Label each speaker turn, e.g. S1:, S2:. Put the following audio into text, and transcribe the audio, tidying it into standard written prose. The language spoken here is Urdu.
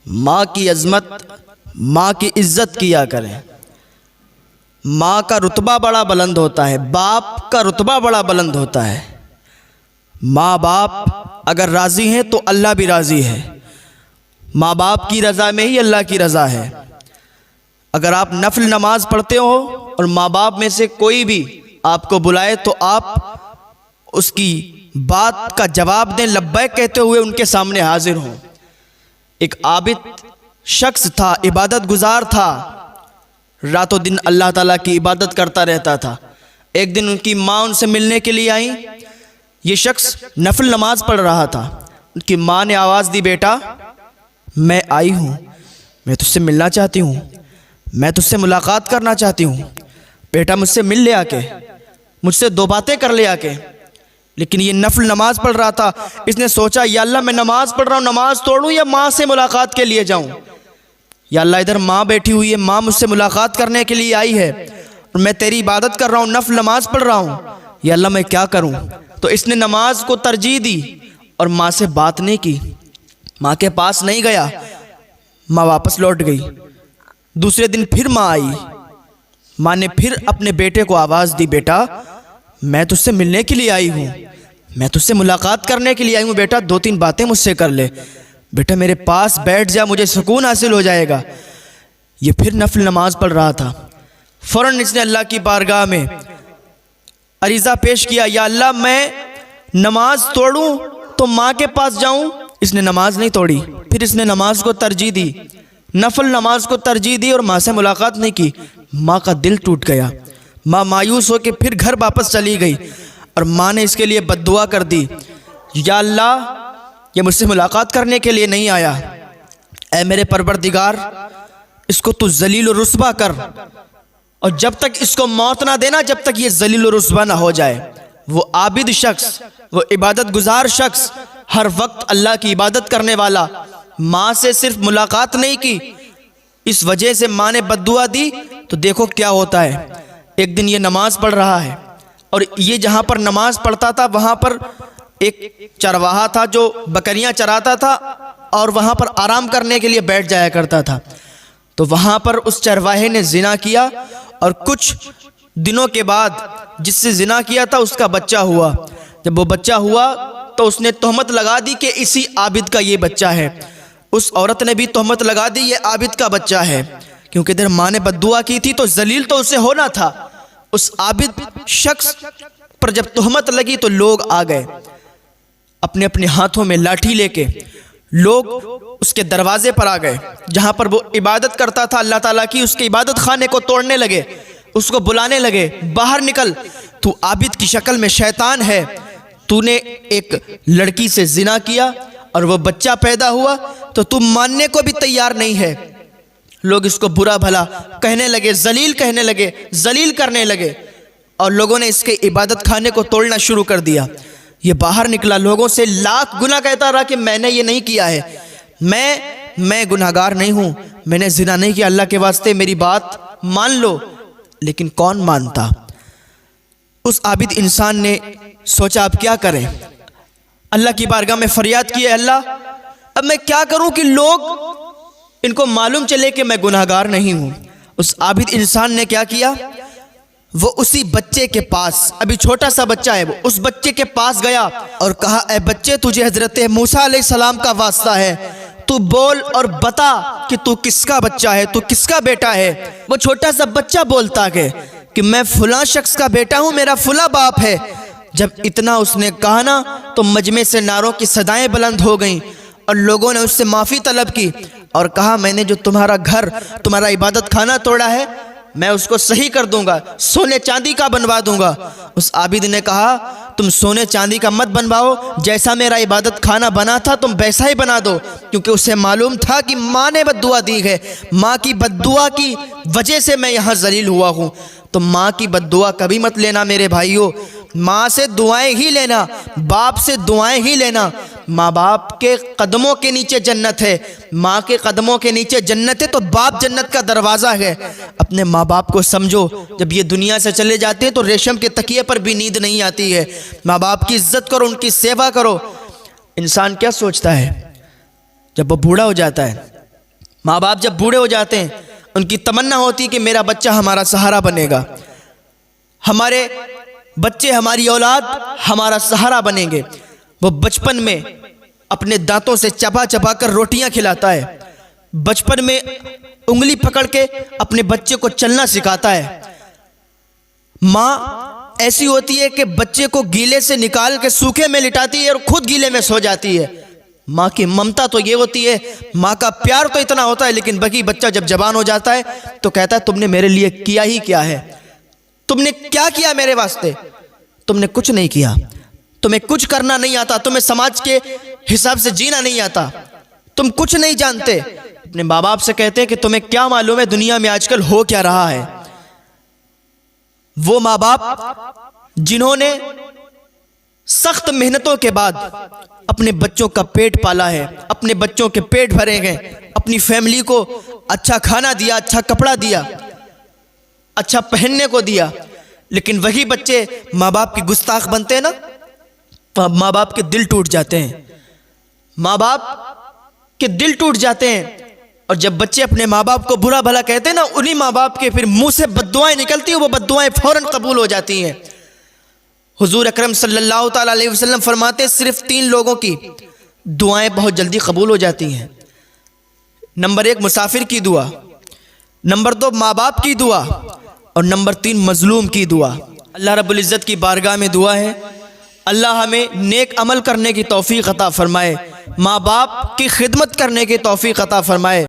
S1: ماں کی عظمت، ماں کی عزت کیا کریں۔ ماں کا رتبہ بڑا بلند ہوتا ہے، باپ کا رتبہ بڑا بلند ہوتا ہے۔ ماں باپ اگر راضی ہیں تو اللہ بھی راضی ہے۔ ماں باپ کی رضا میں ہی اللہ کی رضا ہے۔ اگر آپ نفل نماز پڑھتے ہو اور ماں باپ میں سے کوئی بھی آپ کو بلائے تو آپ اس کی بات کا جواب دیں، لبیک کہتے ہوئے ان کے سامنے حاضر ہوں۔ ایک عابد شخص تھا، عبادت گزار تھا، رات و دن اللہ تعالیٰ کی عبادت کرتا رہتا تھا۔ ایک دن ان کی ماں ان سے ملنے کے لیے آئیں۔ یہ شخص نفل نماز پڑھ رہا تھا۔ ان کی ماں نے آواز دی، بیٹا میں آئی ہوں، میں تجھ سے ملنا چاہتی ہوں، میں تجھ سے ملاقات کرنا چاہتی ہوں، بیٹا مجھ سے مل لے آ کے، مجھ سے دو باتیں کر لے آ کے۔ لیکن یہ نفل نماز پڑھ رہا تھا۔ اس نے سوچا یا اللہ میں نماز پڑھ رہا ہوں، نماز توڑوں یا ماں سے ملاقات کے لیے جاؤں؟ یا اللہ ادھر ماں بیٹھی ہوئی ہے، ماں مجھ سے ملاقات کرنے کے لیے آئی ہے اور میں تیری عبادت کر رہا ہوں، نفل نماز پڑھ رہا ہوں، یا اللہ میں کیا کروں؟ تو اس نے نماز کو ترجیح دی اور ماں سے بات نہیں کی، ماں کے پاس نہیں گیا۔ ماں واپس لوٹ گئی۔ دوسرے دن پھر ماں آئی۔ ماں نے پھر اپنے بیٹے کو آواز دی، بیٹا میں تجھ سے ملنے کے لیے آئی ہوں، میں تجھ سے ملاقات کرنے کے لیے آئی ہوں، بیٹا دو تین باتیں مجھ سے کر لے، بیٹا میرے پاس بیٹھ جا، مجھے سکون حاصل ہو جائے گا۔ یہ پھر نفل نماز پڑھ رہا تھا۔ فوراً اس نے اللہ کی بارگاہ میں عریضہ پیش کیا، یا اللہ میں نماز توڑوں تو ماں کے پاس جاؤں؟ اس نے نماز نہیں توڑی، پھر اس نے نماز کو ترجیح دی، نفل نماز کو ترجیح دی اور ماں سے ملاقات نہیں کی۔ ماں کا دل ٹوٹ گیا۔ ماں مایوس ہو کے پھر گھر واپس چلی گئی اور ماں نے اس کے لیے بد دعا کر دی، یا اللہ یہ مجھ سے ملاقات کرنے کے لیے نہیں آیا، اے میرے پروردگار اس کو تو ذلیل و رسوا کر، اور جب تک اس کو موت نہ دینا جب تک یہ ذلیل و رسوا نہ ہو جائے۔ وہ عابد شخص، وہ عبادت گزار شخص، ہر وقت اللہ کی عبادت کرنے والا، ماں سے صرف ملاقات نہیں کی، اس وجہ سے ماں نے بد دعا دی تو دیکھو کیا ہوتا ہے۔ ایک دن یہ نماز پڑھ رہا ہے اور یہ جہاں پر نماز پڑھتا تھا وہاں پر ایک چرواہا تھا جو بکریاں چراتا تھا اور وہاں پر آرام کرنے کے لیے بیٹھ جایا کرتا تھا۔ تو وہاں پر اس چرواہے نے زنا کیا اور کچھ دنوں کے بعد جس سے زنا کیا تھا اس کا بچہ ہوا۔ جب وہ بچہ ہوا تو اس نے تہمت لگا دی کہ اسی عابد کا یہ بچہ ہے۔ اس عورت نے بھی تہمت لگا دی یہ عابد کا بچہ ہے، کیونکہ ادھر ماں نے بد دعا کی تھی تو ذلیل تو اسے ہونا تھا۔ اس عابد شخص پر جب تہمت لگی تو لوگ آ گئے، اپنے اپنے ہاتھوں میں لاٹھی لے کے لوگ اس کے دروازے پر آ گئے جہاں پر وہ عبادت کرتا تھا اللہ تعالیٰ کی، اس کے عبادت خانے کو توڑنے لگے، اس کو بلانے لگے، باہر نکل، تو عابد کی شکل میں شیطان ہے، تو نے ایک لڑکی سے زنا کیا اور وہ بچہ پیدا ہوا تو تم ماننے کو بھی تیار نہیں ہے۔ لوگ اس کو برا بھلا کہنے لگے، ذلیل کہنے لگے، ذلیل کرنے لگے، اور لوگوں نے اس کے عبادت خانے کو توڑنا شروع کر دیا۔ یہ باہر نکلا، لوگوں سے لاکھ گناہ کہتا رہا کہ میں نے یہ نہیں کیا ہے، میں گناہگار نہیں ہوں، میں نے زنا نہیں کیا، اللہ کے واسطے میری بات مان لو۔ لیکن کون مانتا؟ اس عابد انسان نے سوچا اب کیا کریں؟ اللہ کی بارگاہ میں فریاد کی، اللہ اب میں کیا کروں کہ لوگ ان کو معلوم چلے کہ میں گناہگار نہیں ہوں۔ اس عابد انسان نے کیا کیا؟ وہ اسی بچے کے پاس، ابھی چھوٹا سا بچہ ہے، وہ اس بچے کے پاس گیا اور کہا، اے بچے تجھے حضرت موسیٰ علیہ السلام کا واسطہ ہے، تو بول اور بتا کہ تو کس کا بچہ ہے، تو کس کا بیٹا ہے۔ وہ چھوٹا سا بچہ بولتا کہ میں فلاں شخص کا بیٹا ہوں، میرا فلاں باپ ہے۔ جب اتنا اس نے کہا نا تو مجمع سے نعروں کی صدائیں بلند ہو گئیں اور لوگوں نے اس سے معافی طلب کی اور کہا، میں نے جو تمہارا گھر، تمہارا عبادت خانہ توڑا ہے میں اس کو صحیح کر دوں گا، سونے چاندی کا بنوا دوں گا۔ اس عابد نے کہا، تم سونے چاندی کا مت بنواؤ، جیسا میرا عبادت خانہ بنا تھا تم ویسا ہی بنا دو، کیونکہ اسے معلوم تھا کہ ماں نے بد دعا دی ہے، ماں کی بد دعا کی وجہ سے میں یہاں ذلیل ہوا ہوں۔ تو ماں کی بد دعا کبھی مت لینا میرے بھائیوں، ماں سے دعائیں ہی لینا، باپ سے دعائیں ہی لینا۔ ماں باپ کے قدموں کے نیچے جنت ہے، ماں کے قدموں کے نیچے جنت ہے تو باپ جنت کا دروازہ ہے۔ اپنے ماں باپ کو سمجھو، جب یہ دنیا سے چلے جاتے ہیں تو ریشم کے تکیے پر بھی نیند نہیں آتی ہے۔ ماں باپ کی عزت کرو، ان کی سیوا کرو۔ انسان کیا سوچتا ہے جب وہ بوڑھا ہو جاتا ہے ماں باپ جب بوڑھے ہو جاتے ہیں ان کی تمنا ہوتی ہے کہ میرا بچہ ہمارا سہارا بنے گا، ہمارے بچے، ہماری اولاد ہمارا سہارا بنیں گے۔ وہ بچپن میں اپنے دانتوں سے چبا چبا کر روٹیاں کھلاتا ہے، بچپن میں انگلی پکڑ کے اپنے بچے کو چلنا سکھاتا ہے۔ ماں ایسی ہوتی ہے کہ بچے کو گیلے سے نکال کے سوکھے میں لٹاتی ہے اور خود گیلے میں سو جاتی ہے۔ ماں کی ممتا تو یہ ہوتی ہے، ماں کا پیار تو اتنا ہوتا ہے، لیکن باقی بچہ جب جوان ہو جاتا ہے تو کہتا ہے تم نے میرے لیے کیا ہی کیا ہے، تم نے کیا کیا میرے واسطے؟ تم نے کچھ نہیں کیا، تمہیں کچھ کرنا نہیں آتا، تمہیں سماج کے حساب سے جینا نہیں آتا، تم کچھ نہیں جانتے۔ اپنے ماں باپ سے کہتے ہیں کہ تمہیں کیا معلوم ہے دنیا میں آج کل ہو کیا رہا ہے۔ وہ ماں باپ جنہوں نے سخت محنتوں کے بعد اپنے بچوں کا پیٹ پالا ہے، اپنے بچوں کے پیٹ بھرے گئے، اپنی فیملی کو اچھا کھانا دیا، اچھا کپڑا دیا، اچھا پہننے کو دیا، لیکن وہی بچے ماں باپ کی گستاخ بنتے ہیں نا، تو ماں باپ کے دل ٹوٹ جاتے ہیں، ماں باپ کے دل ٹوٹ جاتے ہیں۔ اور جب بچے اپنے ماں باپ کو برا بھلا کہتے ہیں نا، انہی ماں باپ کے پھر منہ سے بددعائیں نکلتی ہیں، وہ بددعائیں فوراً قبول ہو جاتی ہیں۔ حضور اکرم صلی اللہ تعالیٰ علیہ وسلم فرماتے ہیں صرف 3 لوگوں کی دعائیں بہت جلدی قبول ہو جاتی ہیں۔ نمبر 1 مسافر کی دعا، نمبر 2 ماں باپ کی دعا، اور نمبر 3 مظلوم کی دعا۔ اللہ رب العزت کی بارگاہ میں دعا ہے اللہ ہمیں نیک عمل کرنے کی توفیق عطا فرمائے، ماں باپ کی خدمت کرنے کی توفیق عطا فرمائے۔